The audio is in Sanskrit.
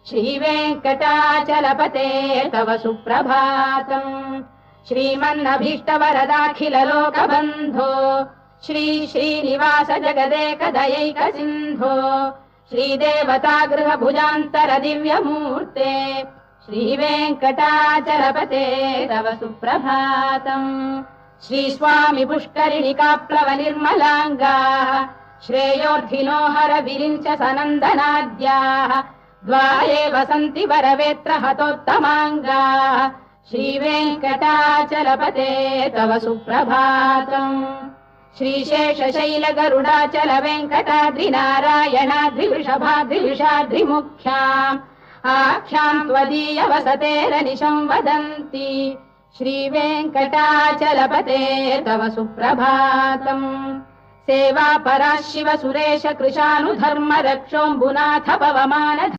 श्रीवेङ्कटाचलपते तव सुप्रभातम्। श्रीमन्नभीष्टवरदाखिललोकबन्धो श्री श्रीनिवास जगदेकदयैक सिन्धो श्रीदेवतागृहभुजान्तर दिव्यमूर्ते श्रीवेङ्कटाचलपते तव सुप्रभातम्। श्रीस्वामि पुष्करिणिकाप्लव निर्मलाङ्गाः श्रेयोर्धिनो हर विरिञ्च सनन्दनाद्याः द्वारे वसन्ति वरवेत्र हतोत्तमाङ्गाः श्रीवेङ्कटाचलपते तव सुप्रभातम्। श्रीशेषशैल गरुडाचल वेङ्कटाद्रिनारायणाद्रिवृषभाद्रिविषाद्रिमुख्याम् आख्याम् त्वदीय वसतेरनिशम् वदन्ति श्रीवेङ्कटाचलपते तव सुप्रभातम्। सेवा परा शिव सुरेश कृशानुधर्म रक्षोऽम्बुनाथ पवमान